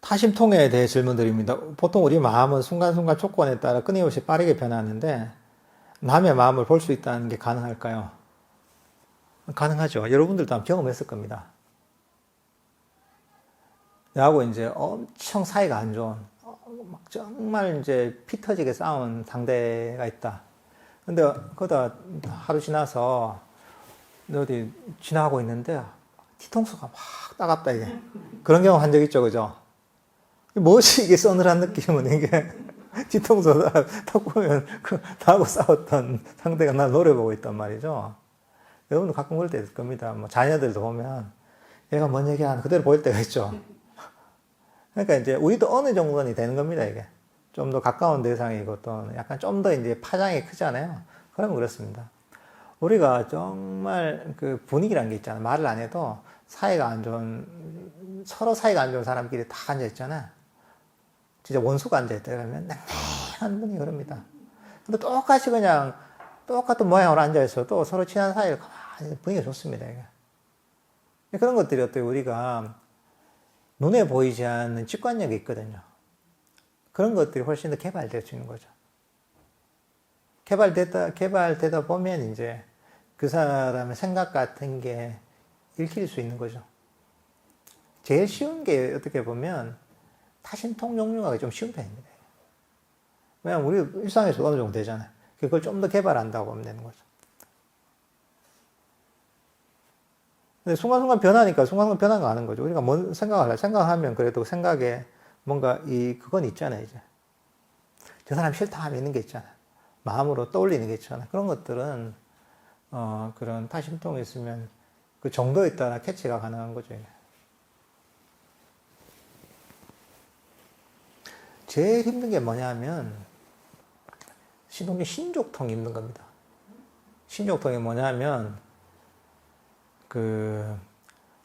타심통에 대해 질문드립니다. 보통 우리 마음은 순간순간 조건에 따라 끊임없이 빠르게 변하는데 남의 마음을 볼 수 있다는 게 가능할까요? 가능하죠. 여러분들도 한번 경험했을 겁니다. 나하고 이제 엄청 사이가 안 좋은, 막 정말 이제 피 터지게 싸운 상대가 있다. 근데 그러다 하루 지나서 어디 지나가고 있는데 뒤통수가 막 따갑다 이게. 그런 경우 한 적 있죠, 그죠? 무엇이 이게 서늘한 느낌은 이게 뒤통수 딱 보면 나하고 싸웠던 상대가 날 노려보고 있단 말이죠. 여러분도 가끔 그럴 때 있을 겁니다. 뭐 자녀들도 보면 얘가 뭔 얘기하는 그대로 보일 때가 있죠. 그러니까 이제 우리도 어느 정도는 되는 겁니다, 이게. 좀 더 가까운 대상이고 또 약간 좀 더 이제 파장이 크잖아요. 그러면 그렇습니다. 우리가 정말 그 분위기란 게 있잖아요. 말을 안 해도 사이가 안 좋은, 서로 사이가 안 좋은 사람끼리 다 앉아있잖아요. 진짜 원수가 앉아있다 그러면 냉랭한 분이 그럽니다. 근데 똑같이 그냥 똑같은 모양으로 앉아있어도 서로 친한 사이를 가만히 분위기가 좋습니다, 이게. 그런 것들이 어떻게 우리가 눈에 보이지 않는 직관력이 있거든요. 그런 것들이 훨씬 더 개발될 수 있는 거죠. 개발되다 보면 이제 그 사람의 생각 같은 게 읽힐 수 있는 거죠. 제일 쉬운 게 어떻게 보면 타심통 종류가 좀 쉬운 편입니다. 왜냐면 우리 일상에서 어느 정도 되잖아요. 그걸 좀 더 개발한다고 보면 되는 거죠. 근데 순간순간 변하니까 순간순간 변화가 아는 거죠. 우리가 뭔 생각하면 그래도 생각에 뭔가 그건 있잖아요, 이제. 저 사람 싫다 하면 있는 게 있잖아요. 마음으로 떠올리는 게 있잖아요. 그런 것들은, 그런 타심통이 있으면 그 정도에 따라 캐치가 가능한 거죠. 제일 힘든 게 뭐냐면, 신족통이 힘든 겁니다. 신족통이 뭐냐면,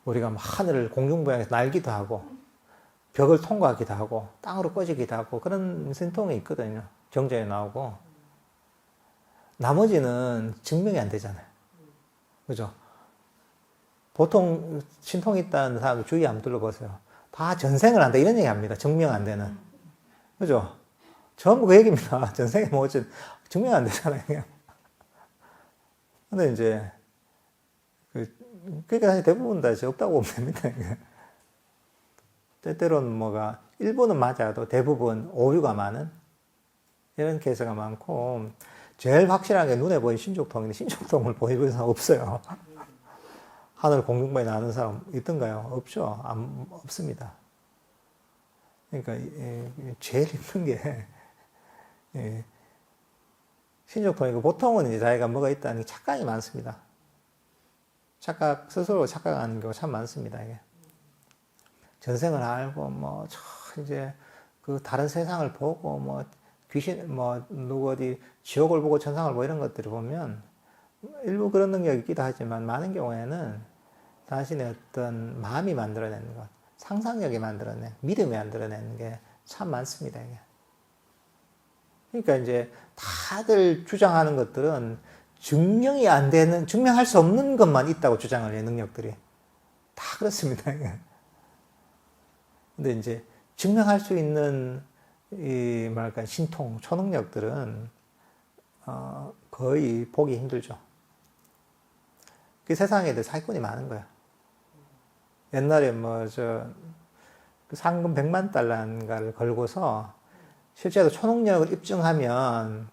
우리가 하늘을 공중부양해서 날기도 하고, 벽을 통과하기도 하고, 땅으로 꺼지기도 하고, 그런 신통이 있거든요. 경전에 나오고. 나머지는 증명이 안 되잖아요. 그죠? 보통 신통이 있다는 사람들 주위 한번 둘러보세요. 다 전생을 한다. 이런 얘기 합니다. 증명 안 되는. 그죠? 전부 그 얘기입니다. 전생에 뭐 어쨌든 증명 안 되잖아요. 그냥. 근데 이제, 그러니까 사실 대부분 다 없다고 보면 됩니다. 때때로는 일부는 맞아도 대부분 오류가 많은 이런 케이스가 많고, 제일 확실하게 눈에 보이는 신족통인데, 신족통을 보여주는 사람 없어요. 하늘 공중부에 나는 사람 있던가요? 없죠. 없습니다. 그러니까, 제일 힘든 게, 신족통이고, 보통은 이제 자기가 뭐가 있다는 착각이 많습니다. 스스로 착각하는 경우가 참 많습니다, 이게. 전생을 알고, 이제, 다른 세상을 보고, 귀신, 누구 어디, 지옥을 보고 천상을 보고 이런 것들을 보면, 일부 그런 능력이 있기도 하지만, 많은 경우에는 자신의 어떤 마음이 만들어내는 것, 상상력이 만들어낸, 믿음이 만들어내는 게 참 많습니다, 이게. 그러니까 이제, 다들 주장하는 것들은 증명이 안 되는, 증명할 수 없는 것만 있다고 주장을 해요, 능력들이. 다 그렇습니다, 이게. 근데 이제, 증명할 수 있는, 신통, 초능력들은, 거의 보기 힘들죠. 그 세상에 대해 사기꾼이 많은 거야. 옛날에 상금 100만 달러인가를 걸고서 실제로 초능력을 입증하면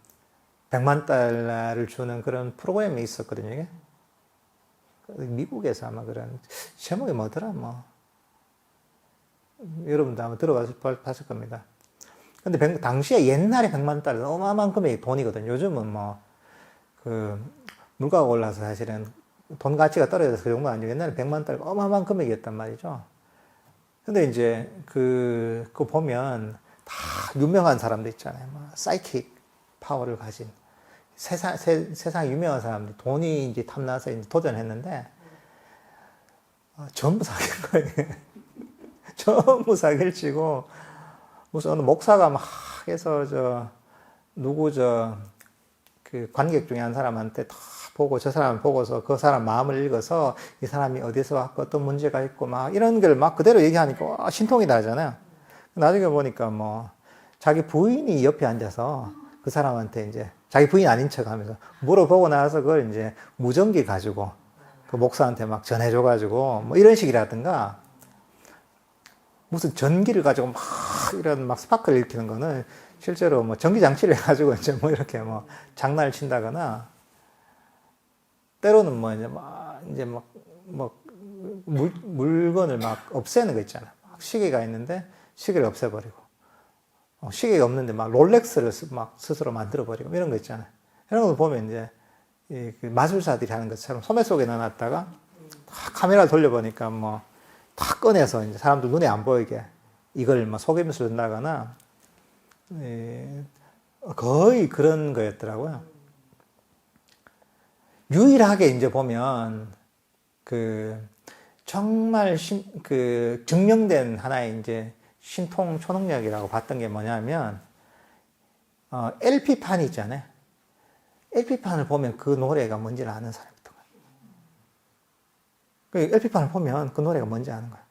100만 달러를 주는 그런 프로그램이 있었거든요, 이게. 미국에서 아마 그런, 제목이 뭐더라, 여러분도 아마 들어봤을 겁니다. 근데 당시에 옛날에 100만 달러, 어마어마한 금액이 돈이거든요. 요즘은 물가가 올라서 사실은 돈 가치가 떨어져서 그 정도 아니고 옛날에 100만 달러 어마어마한 금액이었단 말이죠. 근데 이제 그거 보면 다 유명한 사람들 있잖아요. 사이킥 파워를 가진 세상 유명한 사람들, 돈이 이제 탐나서 이제 도전했는데, 전부 사기인 거예요. 전부 사기를 치고, 무슨 어느 목사가 막 해서 그 관객 중에 한 사람한테 다 보고 저 사람 보고서 그 사람 마음을 읽어서 이 사람이 어디서 왔고 어떤 문제가 있고 이런 걸 그대로 얘기하니까 신통이 나잖아요. 나중에 보니까 뭐 자기 부인이 옆에 앉아서 그 사람한테 이제 자기 부인 아닌 척 하면서 물어보고 나서 그걸 이제 무전기 가지고 그 목사한테 막 전해줘가지고 뭐 이런 식이라든가 무슨 전기를 가지고 막 이런 막 스파크를 일으키는 거는 실제로 뭐 전기장치를 해가지고 이제 뭐 이렇게 뭐 장난을 친다거나 때로는 뭐 이제 뭐 물건을 막 없애는 거 있잖아. 막 시계가 있는데 시계를 없애버리고 시계가 없는데 막 롤렉스를 막 스스로 만들어버리고 이런 거 있잖아요. 이런 거 보면 이제 그 마술사들이 하는 것처럼 소매 속에 넣어놨다가 카메라 돌려보니까 뭐 다 꺼내서 이제 사람들 눈에 안 보이게 이걸 뭐 속임수를 넣는다거나 거의 그런 거였더라고요. 유일하게 이제 보면 그 정말 그 증명된 하나의 이제 신통 초능력이라고 봤던 게 뭐냐면 LP판이 있잖아요. LP판을 보면 그 노래가 뭔지를 아는 사람이 있던 거예요. LP판을 보면 그 노래가 뭔지 아는 거예요.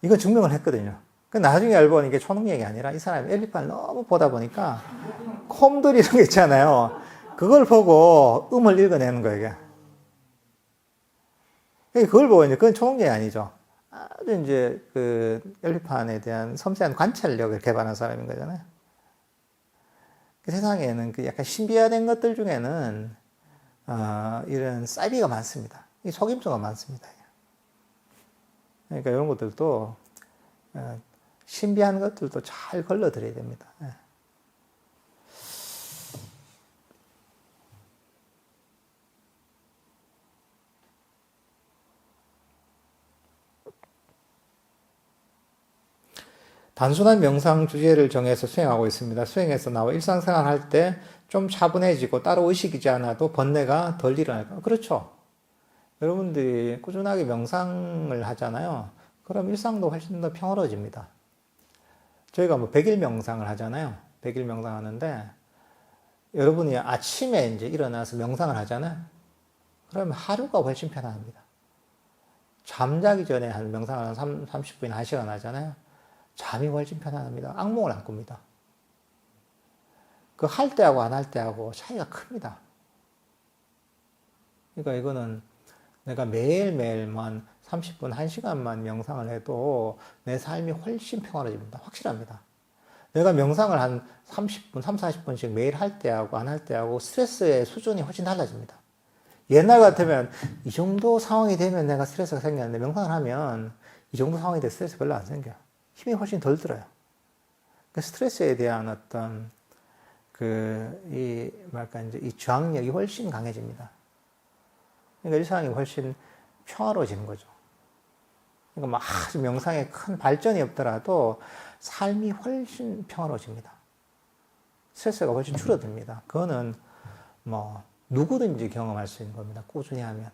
이건 증명을 했거든요. 나중에 알고 보니 이게 초능력이 아니라 이 사람이 LP판을 너무 보다 보니까 콤들 이런 게 있잖아요. 그걸 보고 음을 읽어내는 거예요, 이게. 그걸 보고 이제 그건 초능력이 아니죠. 아주 이제 그 LP판에 대한 섬세한 관찰력을 개발한 사람인 거잖아요. 그 세상에는 그 약간 신비화된 것들 중에는 이런 사이비가 많습니다. 이 속임수가 많습니다. 그러니까 이런 것들도 신비한 것들도 잘 걸러드려야 됩니다. 단순한 명상 주제를 정해서 수행하고 있습니다. 수행해서 나와 일상생활 할 때 좀 차분해지고 따로 의식이지 않아도 번뇌가 덜 일어날까? 그렇죠. 여러분들이 꾸준하게 명상을 하잖아요. 그럼 일상도 훨씬 더 평화로워집니다. 저희가 뭐 100일 명상을 하잖아요. 100일 명상 하는데 여러분이 아침에 이제 일어나서 명상을 하잖아요. 그러면 하루가 훨씬 편안합니다. 잠자기 전에 한 명상을 한 30분이나 1시간 하잖아요. 잠이 훨씬 편안합니다. 악몽을 안 꿉니다. 그 할 때하고 안 할 때하고 차이가 큽니다. 그러니까 이거는 내가 매일매일만 30분, 1시간만 명상을 해도 내 삶이 훨씬 평화로워집니다. 확실합니다. 내가 명상을 한 30분, 3, 40분씩 매일 할 때하고 안 할 때하고 스트레스의 수준이 훨씬 달라집니다. 옛날 같으면 이 정도 상황이 되면 내가 스트레스가 생겼는데 명상을 하면 이 정도 상황이 돼 스트레스 별로 안 생겨요. 힘이 훨씬 덜 들어요. 그 스트레스에 대한 어떤 이 저항력이 훨씬 강해집니다. 그러니까 일상이 훨씬 평화로워지는 거죠. 그러니까 막 아주 명상에 큰 발전이 없더라도 삶이 훨씬 평화로워집니다. 스트레스가 훨씬 줄어듭니다. 그거는 뭐 누구든지 경험할 수 있는 겁니다. 꾸준히 하면.